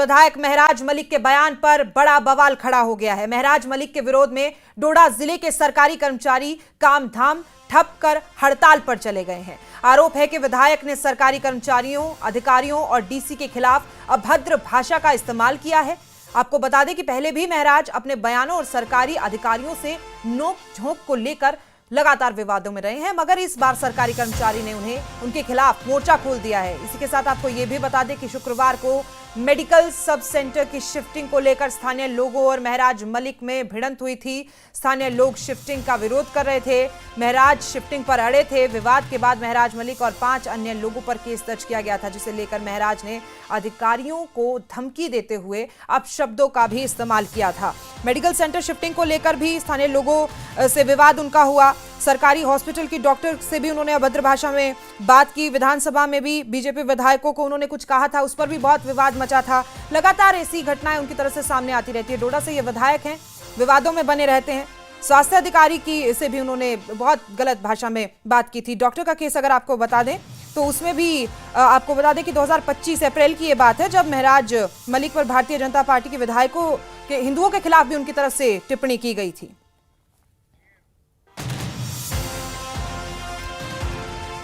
विधायक महराज मलिक के बयान पर बड़ा बवाल खड़ा हो गया है। महराज मलिक के विरोध में डोडा जिले के सरकारी कर्मचारी काम धाम ठप कर हड़ताल पर चले गए हैं। आरोप है कि विधायक ने सरकारी कर्मचारियों, अधिकारियों और डीसी के खिलाफ अभद्र भाषा का इस्तेमाल किया है। आपको बता दें कि पहले भी महराज अपने बयानों और सरकारी अधिकारियों से नोक झोंक को लेकर लगातार विवादों में रहे हैं, मगर इस बार सरकारी कर्मचारी ने उनके खिलाफ मोर्चा खोल दिया है। इसी के साथ आपको यह भी बता दें कि शुक्रवार को मेडिकल सब सेंटर की शिफ्टिंग को लेकर स्थानीय लोगों और महराज मलिक में भिड़ंत हुई थी। स्थानीय लोग शिफ्टिंग का विरोध कर रहे थे, महराज शिफ्टिंग पर अड़े थे। विवाद के बाद महराज मलिक और 5 अन्य लोगों पर केस दर्ज किया गया था, जिसे लेकर महराज ने अधिकारियों को धमकी देते हुए अपशब्दों का भी इस्तेमाल किया था। मेडिकल सेंटर शिफ्टिंग को लेकर भी स्थानीय लोगों से विवाद उनका हुआ। सरकारी हॉस्पिटल की डॉक्टर से भी उन्होंने अभद्र भाषा में बात की। विधानसभा में भी बीजेपी विधायकों को उन्होंने कुछ कहा था, उस पर भी बहुत विवाद मचा था। लगातार ऐसी घटनाएं उनकी तरफ से सामने आती रहती है। डोडा से ये विधायक हैं, विवादों में बने रहते हैं। स्वास्थ्य अधिकारी की से भी उन्होंने बहुत गलत भाषा में बात की थी। डॉक्टर का केस अगर आपको बता दें तो उसमें भी आपको बता दें कि 2025 अप्रैल की ये बात है, जब महराज मलिक पर भारतीय जनता पार्टी के विधायकों के हिंदुओं के खिलाफ भी उनकी तरफ से टिप्पणी की गई थी।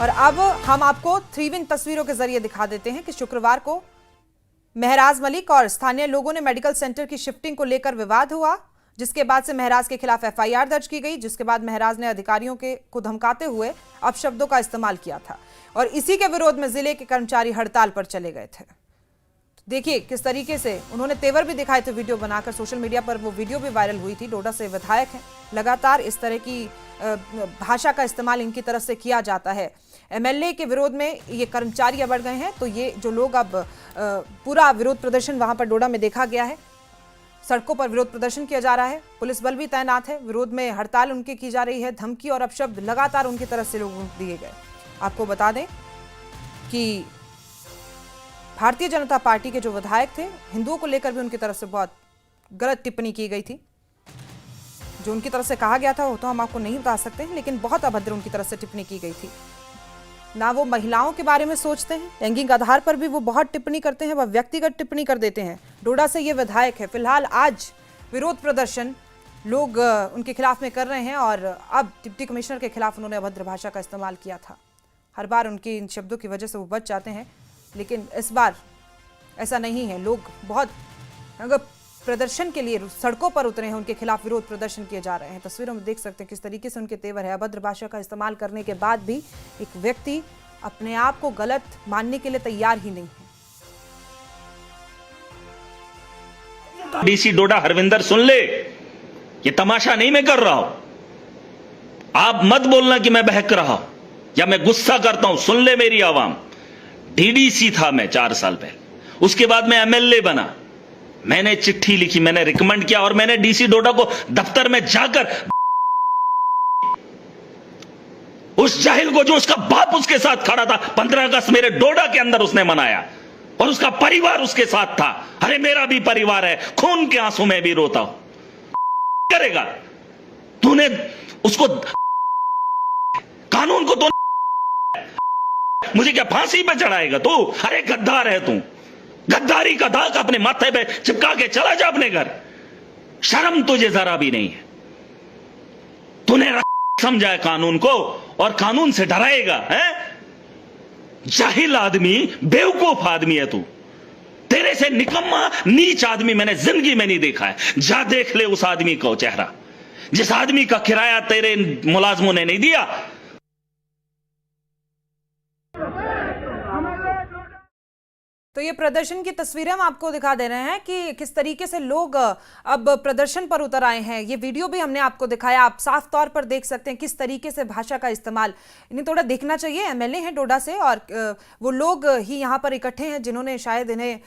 और अब हम आपको 3-विन तस्वीरों के जरिए दिखा देते हैं कि शुक्रवार को महराज मलिक और स्थानीय लोगों ने मेडिकल सेंटर की शिफ्टिंग को लेकर विवाद हुआ, जिसके बाद से महराज के खिलाफ एफआईआर दर्ज की गई, जिसके बाद महराज ने अधिकारियों को धमकाते हुए अपशब्दों का इस्तेमाल किया था और इसी के विरोध में जिले के कर्मचारी हड़ताल पर चले गए थे। देखिए किस तरीके से उन्होंने तेवर भी दिखाए थे, वीडियो बनाकर सोशल मीडिया पर वो वीडियो भी वायरल हुई थी। डोडा से विधायक हैं, लगातार इस तरह की भाषा का इस्तेमाल इनकी तरफ से किया जाता है। एमएलए के विरोध में ये कर्मचारी बढ़ गए हैं, तो ये जो लोग अब पूरा विरोध प्रदर्शन वहां पर डोडा में देखा गया है। सड़कों पर विरोध प्रदर्शन किया जा रहा है, पुलिस बल भी तैनात है, विरोध में हड़ताल उनकी की जा रही है। धमकी और अपशब्द लगातार उनकी तरफ से लोगों को दिए गए। आपको बता दें कि भारतीय जनता पार्टी के जो विधायक थे, हिंदुओं को लेकर भी उनकी तरफ से बहुत गलत टिप्पणी की गई थी। जो उनकी तरफ से कहा गया था वो तो हम आपको नहीं बता सकते हैं, लेकिन बहुत अभद्र उनकी तरफ से टिप्पणी की गई थी। ना वो महिलाओं के बारे में सोचते हैं, लैंगिक आधार पर भी वो बहुत टिप्पणी करते हैं, वह व्यक्तिगत टिप्पणी कर देते हैं। डोडा से ये विधायक है। फिलहाल आज विरोध प्रदर्शन लोग उनके खिलाफ में कर रहे हैं और अब डिप्टी कमिश्नर के खिलाफ उन्होंने अभद्र भाषा का इस्तेमाल किया था। हर बार उनके इन शब्दों की वजह से वो बच जाते हैं, लेकिन इस बार ऐसा नहीं है। लोग बहुत अगर प्रदर्शन के लिए सड़कों पर उतरे हैं, उनके खिलाफ विरोध प्रदर्शन किए जा रहे हैं। तस्वीरों में देख सकते हैं किस तरीके से उनके तेवर है। अभद्र भाषा का इस्तेमाल करने के बाद भी एक व्यक्ति अपने आप को गलत मानने के लिए तैयार ही नहीं है। डीसी डोडा हरविंदर सुन ले, ये तमाशा नहीं मैं कर रहा हूं। आप मत बोलना कि मैं बहक रहा हूं या मैं गुस्सा करता हूं। सुन ले मेरी आवाम, डीडीसी था मैं 4 साल पहले, उसके बाद मैं एमएलए बना। मैंने चिट्ठी लिखी, मैंने रिकमेंड किया और मैंने डीसी डोडा को दफ्तर में जाकर उस जाहिल को, जो उसका बाप उसके साथ खड़ा था, 15 अगस्त मेरे डोडा के अंदर उसने मनाया और उसका परिवार उसके साथ था। अरे मेरा भी परिवार है, खून के आंसू में भी रोता हूं। करेगा तूने उसको, कानून को तो मुझे क्या फांसी पे चढ़ाएगा तू? अरे गद्दार है तू, गद्दारी का दाग अपने माथे पे चिपका के चला जा अपने घर। शर्म तुझे जरा भी नहीं है। तूने समझा है कानून को और कानून से डराएगा है? जाहिल आदमी, बेवकूफ आदमी है तू। तेरे से निकम्मा नीच आदमी मैंने जिंदगी में नहीं देखा है। जा देख ले उस आदमी को चेहरा, जिस आदमी का किराया तेरे मुलाजमों ने नहीं दिया। तो ये प्रदर्शन की तस्वीरें हम आपको दिखा दे रहे हैं कि किस तरीके से लोग अब प्रदर्शन पर उतर आए हैं। ये वीडियो भी हमने आपको दिखाया, आप साफ तौर पर देख सकते हैं किस तरीके से भाषा का इस्तेमाल। इन्हें थोड़ा देखना चाहिए, एमएलए हैं डोडा से और वो लोग ही यहाँ पर इकट्ठे हैं जिन्होंने शायद इन्हें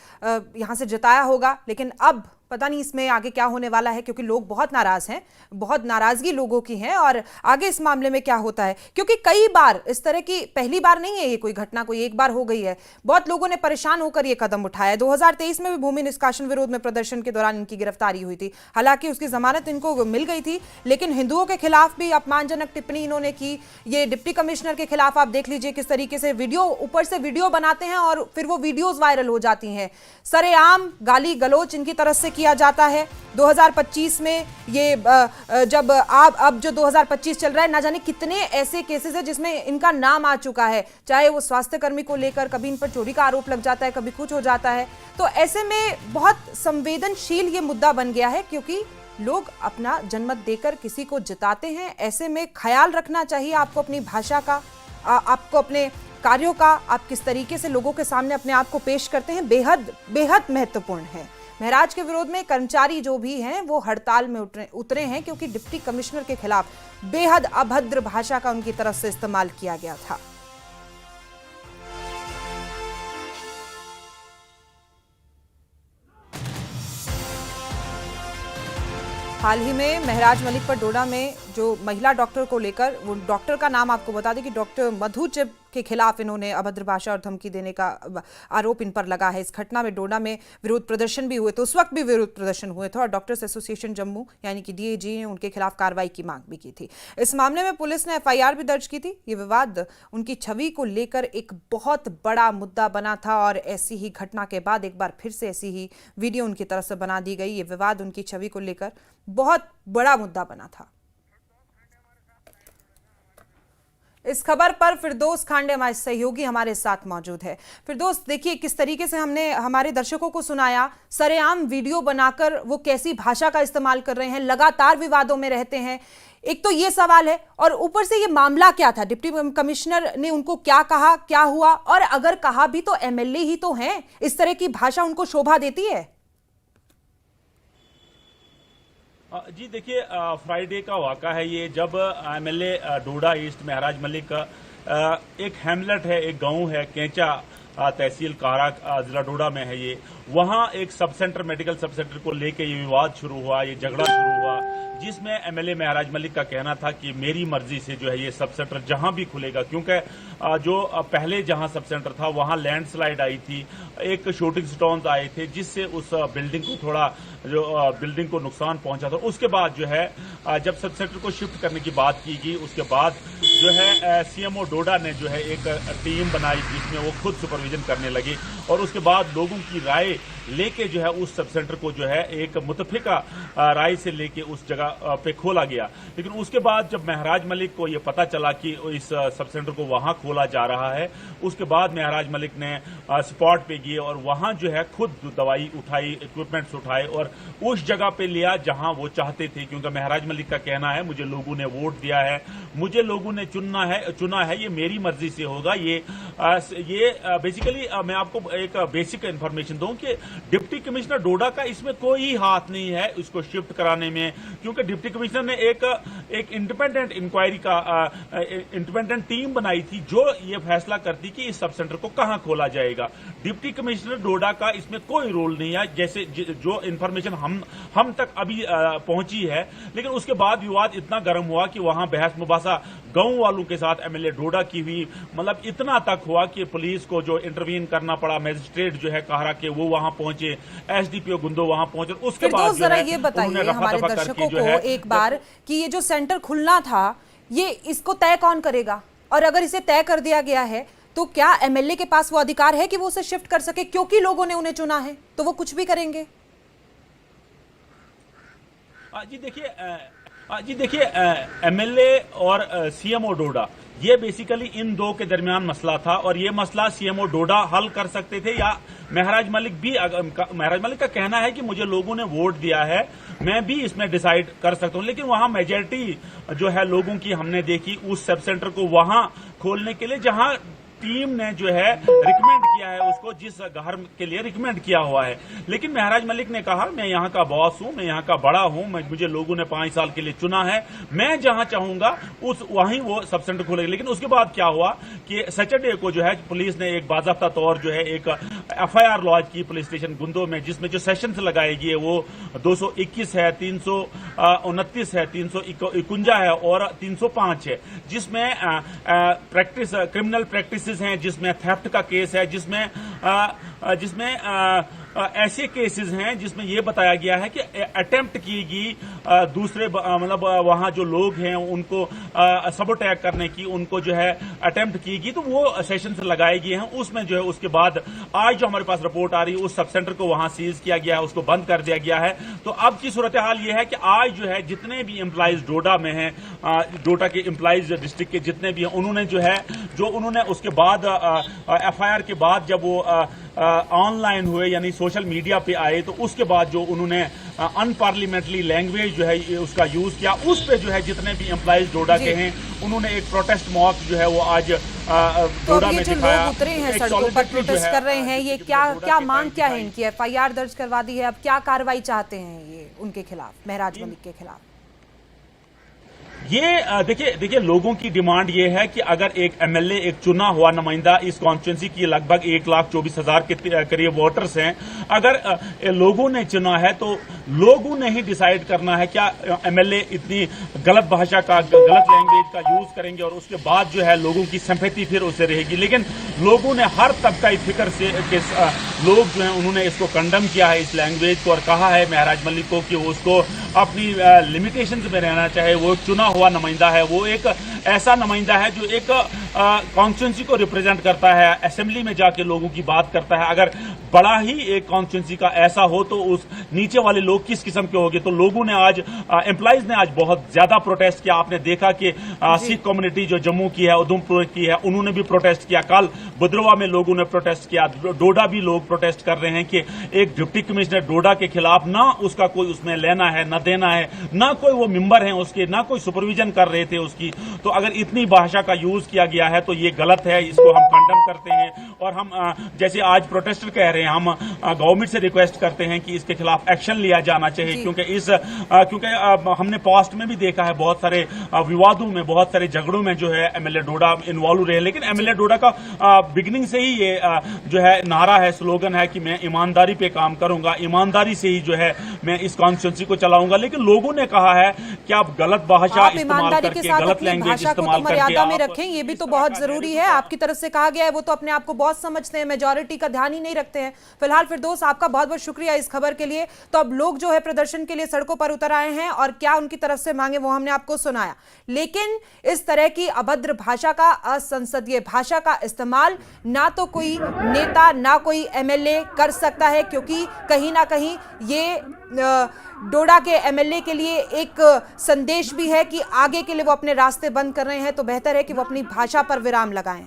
यहाँ से जताया होगा, लेकिन अब पता नहीं इसमें आगे क्या होने वाला है, क्योंकि लोग बहुत नाराज हैं, बहुत नाराजगी लोगों की है। और आगे इस मामले में क्या होता है, क्योंकि कई बार इस तरह की, पहली बार नहीं है ये कोई घटना, कोई एक बार हो गई है। बहुत लोगों ने परेशान होकर ये कदम उठाया। 2023 में भी भूमि निष्कासन विरोध में प्रदर्शन के दौरान इनकी गिरफ्तारी हुई थी। हालांकि उसकी जमानत इनको मिल गई थी, लेकिन हिंदुओं के खिलाफ भी अपमानजनक टिप्पणी इन्होंने की। ये डिप्टी कमिश्नर के खिलाफ आप देख लीजिए किस तरीके से वीडियो, ऊपर से वीडियो बनाते हैं और फिर वो वीडियोज वायरल हो जाती हैं। सरेआम गाली गलौज इनकी तरफ से किया जाता है। 2025 में ये जब अब जो 2025 चल रहा है, ना जाने कितने ऐसे केसेस है जिसमें इनका नाम आ चुका है, चाहे वो स्वास्थ्य कर्मी को लेकर, कभी इन पर चोरी का आरोप लग जाता है, कभी कुछ हो जाता है। तो ऐसे में बहुत संवेदनशील ये मुद्दा बन गया है, क्योंकि लोग अपना जनमत देकर किसी को जिताते हैं। ऐसे में ख्याल रखना चाहिए आपको अपनी भाषा का, आपको अपने कार्यों का, आप किस तरीके से लोगों के सामने अपने आप को पेश करते हैं, बेहद बेहद महत्वपूर्ण है। महराज के विरोध में कर्मचारी जो भी हैं वो हड़ताल में उतरे हैं, क्योंकि डिप्टी कमिश्नर के खिलाफ बेहद अभद्र भाषा का उनकी तरफ से इस्तेमाल किया गया था। हाल ही में महराज मलिक पर डोडा में जो महिला डॉक्टर को लेकर, वो डॉक्टर का नाम आपको बता दें कि डॉक्टर मधु चिब के खिलाफ इन्होंने अभद्र भाषा और धमकी देने का आरोप इन पर लगा है। इस घटना में डोडा में विरोध प्रदर्शन भी हुए थे, उस वक्त भी विरोध प्रदर्शन हुए थे और डॉक्टर्स एसोसिएशन जम्मू यानी कि डीएजी ने उनके खिलाफ कार्रवाई की मांग भी की थी। इस मामले में पुलिस ने एफआईआर भी दर्ज की थी। ये विवाद उनकी छवि को लेकर एक बहुत बड़ा मुद्दा बना था और ऐसी ही घटना के बाद एक बार फिर से ऐसी ही वीडियो उनकी तरफ से बना दी गई। ये विवाद उनकी छवि को लेकर बहुत बड़ा मुद्दा बना था। इस खबर पर फिरदौस खांडे हमारे सहयोगी हमारे साथ मौजूद है। फिरदौस, देखिए किस तरीके से हमने हमारे दर्शकों को सुनाया, सरेआम वीडियो बनाकर वो कैसी भाषा का इस्तेमाल कर रहे हैं, लगातार विवादों में रहते हैं। एक तो ये सवाल है, और ऊपर से ये मामला क्या था, डिप्टी कमिश्नर ने उनको क्या कहा, क्या हुआ, और अगर कहा भी तो एमएलए ही तो हैं, इस तरह की भाषा उनको शोभा देती है? जी देखिए, फ्राइडे का वाक़ा है ये, जब एमएलए डोडा ईस्ट महराज मलिक का एक हैमलेट है, एक गांव है केंचा, तहसील कारा, जिला डोडा में है ये, वहां एक sub centre, medical sub centre को लेके ये विवाद शुरू हुआ, ये झगड़ा शुरू हुआ, जिसमें एमएलए महराज मलिक का कहना था कि मेरी मर्जी से जो है ये सब सेंटर जहां भी खुलेगा, क्योंकि जो पहले जहां सब सेंटर था वहां लैंडस्लाइड आई थी, एक शूटिंग स्टोन्स आए थे, जिससे उस बिल्डिंग को थोड़ा जो बिल्डिंग को नुकसान पहुंचा था। उसके बाद जो है जब सब सेंटर को शिफ्ट करने की बात की गई, उसके बाद जो है सीएमओ डोडा ने जो है एक टीम बनाई जिसमें वो खुद सुपरविजन करने लगे, और उसके बाद लोगों की राय लेके जो है उस सब सेंटर को जो है एक मुतफिका राय से लेके उस जगह पे खोला गया। लेकिन उसके बाद जब महराज मलिक को ये पता चला कि इस सब सेंटर को वहां खोला जा रहा है, उसके बाद महराज मलिक ने स्पॉट पे गए और वहां जो है खुद दवाई उठाई, इक्विपमेंट्स उठाए और उस जगह पे लिया जहां वो चाहते थे, क्योंकि महराज मलिक का कहना है मुझे लोगों ने वोट दिया है, मुझे लोगों ने चुना है, ये मेरी मर्जी से होगा। ये बेसिकली मैं आपको एक बेसिक इंफॉर्मेशन दूं कि डिप्टी कमिश्नर डोडा का इसमें कोई हाथ नहीं है इसको शिफ्ट कराने में, क्योंकि डिप्टी कमिश्नर ने एक इंडिपेंडेंट इंक्वायरी का इंडिपेंडेंट टीम बनाई थी जो ये फैसला करती कि इस सब सेंटर को कहां खोला जाएगा। डिप्टी कमिश्नर डोडा का इसमें कोई रोल नहीं है, जैसे जो इंफॉर्मेशन हम तक अभी पहुंची है। लेकिन उसके बाद विवाद इतना गर्म हुआ कि वहां बहस मुबासा गांव वालों के साथ एमएलए डोडा की हुई, मतलब इतना तक हुआ कि पुलिस को जो इंटरवीन करना पड़ा, मजिस्ट्रेट जो है काहरा के वो वहां पहुंचे, एसडीपीओ गुंदो वहां पहुंचे। उसके बाद जरा ये बताइए हमारे दर्शकों को एक बार कि ये जो सेंटर खुलना था ये इसको तय कौन करेगा, और अगर इसे तय कर दिया गया है तो क्या एमएलए के पास वो अधिकार है कि वो उसे शिफ्ट कर सके, क्योंकि लोगों ने उन्हें चुना है तो वो कुछ भी करेंगे? जी देखिए एमएलए और सीएमओ डोडा, ये बेसिकली इन दो के दरमियान मसला था और ये मसला सीएमओ डोडा हल कर सकते थे या महराज मलिक भी। महराज मलिक का कहना है कि मुझे लोगों ने वोट दिया है, मैं भी इसमें डिसाइड कर सकता हूं, लेकिन वहां मेजॉरिटी जो है लोगों की हमने देखी उस सब सेंटर को वहां खोलने के लिए जहां टीम ने जो है रिकमेंड किया किया है उसको, जिस घर के लिए रिकमेंड किया हुआ है। लेकिन महराज मलिक ने कहा मैं यहाँ का बॉस हूँ, मैं यहाँ का बड़ा हूँ, मुझे लोगों ने 5 साल के लिए चुना है, मैं जहां चाहूंगा वहीं वो सब सेंटर खोलेगा। लेकिन उसके बाद क्या हुआ कि सैटरडे को जो है पुलिस ने एक बाज़ाब्ता तौर जो है एक FIR लॉन्च की पुलिस स्टेशन गुंदो में, जिसमें जो सेशंस लगाएगी है वो 221 है, 329 है, 351 है और 305 है, जिसमें क्रिमिनल प्रैक्टिसेस हैं, जिसमें थेफ्ट का केस है, जिसमें ऐसे केसेस हैं जिसमें यह बताया गया है कि अटेम्प्ट की गई दूसरे मतलब वहां जो लोग हैं उनको सबोटैक करने की, उनको जो है अटेम्प्ट की गई, तो वो सेशन से लगाए गए हैं। उसमें जो है उसके बाद आज जो हमारे पास रिपोर्ट आ रही है उस सब सेंटर को वहां सीज किया गया है, उसको बंद कर दिया गया है। तो अब की सूरत हाल यह है कि आज जो है जितने भी एम्प्लॉइज डोडा में हैं, डोडा के एम्प्लॉइज डिस्ट्रिक्ट के जितने भी हैं, उन्होंने उसके बाद FIR के बाद जब वो ऑनलाइन हुए यानी सोशल मीडिया पे आए, तो उसके बाद जो उन्होंने अनपार्लियामेंट्री लैंग्वेज जो है उसका यूज किया, उस पे जो है जितने भी एम्प्लॉइज डोडा के हैं उन्होंने एक प्रोटेस्ट मॉक जो है वो आज डोडा में दिखाया। लोग उतरे हैं सड़कों पर, प्रोटेस्ट कर रहे हैं, ये क्या मांग क्या है इनकी? FIR दर्ज करवा दी है, अब क्या कार्रवाई चाहते हैं ये उनके खिलाफ, महराज मलिक के खिलाफ? ये देखिए लोगों की डिमांड ये है कि अगर एक MLA, एक चुना हुआ नुमाइंदा, इस कॉन्स्टिट्यूंसी की लगभग 1,24,000 के करीब वोटर्स हैं, अगर लोगों ने चुना है तो लोगों ने ही डिसाइड करना है क्या MLA इतनी गलत भाषा का, गलत लैंग्वेज का यूज करेंगे और उसके बाद जो है लोगों की सिंपैथी फिर उससे रहेगी। लेकिन लोगों ने हर तबका फिक्र से लोग जो हैं उन्होंने इसको कंडम किया है इस लैंग्वेज को, और कहा है महराज मलिक को कि उसको अपनी लिमिटेशंस में रहना चाहे। वो चुना हुआ नुमाइंदा है, वो एक ऐसा नुमाइंदा है जो एक कॉन्स्टिट्यूंसी को रिप्रेजेंट करता है, असेंबली में जाके लोगों की बात करता है। अगर बड़ा ही एक कॉन्स्टिट्यूंसी का ऐसा हो तो उस नीचे वाले लोग किस किस्म के होंगे। तो लोगों ने आज, एम्प्लॉइज ने आज बहुत ज्यादा प्रोटेस्ट किया। आपने देखा कि सिख कम्युनिटी जो जम्मू की है, उधमपुर की है, उन्होंने भी प्रोटेस्ट किया। कल भद्रवा में लोगों ने प्रोटेस्ट किया, डोडा भी लोग प्रोटेस्ट कर रहे हैं कि एक डिप्टी कमिश्नर डोडा के खिलाफ ना उसका कोई उसमें लेना है, ना देना है, ना कोई वो मेंबर है उसके, ना कोई सुपरविजन कर रहे थे उसकी। तो अगर इतनी भाषा का यूज किया गया है तो ये गलत है, इसको हम कंडम करते हैं। और हम जैसे आज प्रोटेस्टर कह रहे हैं, हम गवर्नमेंट से रिक्वेस्ट करते हैं कि इसके खिलाफ एक्शन लिया जाना चाहिए, क्योंकि हमने पास्ट में भी देखा है बहुत सारे विवादों में, बहुत सारे झगड़ों में जो है MLA डोडा इन्वॉल्व रहे। लेकिन MLA डोडा का बिगिनिंग से ही ये जो है नारा है, स्लोगन है कि मैं ईमानदारी पे काम करूंगा, ईमानदारी से ही जो है मैं इस कॉन्स्टिट्यूंसी को चलाऊंगा। लेकिन लोगों ने कहा है कि आप गलत भाषा इस्तेमाल करके, गलत लैंग्वेज इस्तेमाल करके मर्यादा में रखें, ये भी तो बहुत जरूरी है। आपकी तरफ से कहा गया है वो तो अपने आप को बहुत समझते हैं, मेजॉरिटी का ध्यान ही नहीं रखते हैं। फिलहाल फिरदौस, आपका बहुत बहुत शुक्रिया इस खबर के लिए। तो अब लोग जो है प्रदर्शन के लिए सड़कों पर उतर आए हैं और क्या उनकी तरफ से मांगे वो हमने आपको सुनाया। लेकिन इस तरह की अभद्र भाषा का, असंसदीय भाषा का इस्तेमाल ना तो कोई नेता ना कोई MLA कर सकता है, क्योंकि कहीं ना कहीं ये डोडा के MLA के लिए एक संदेश भी है कि आगे के लिए वो अपने रास्ते बंद कर रहे हैं, तो बेहतर है कि वो अपनी भाषा पर विराम लगाएं।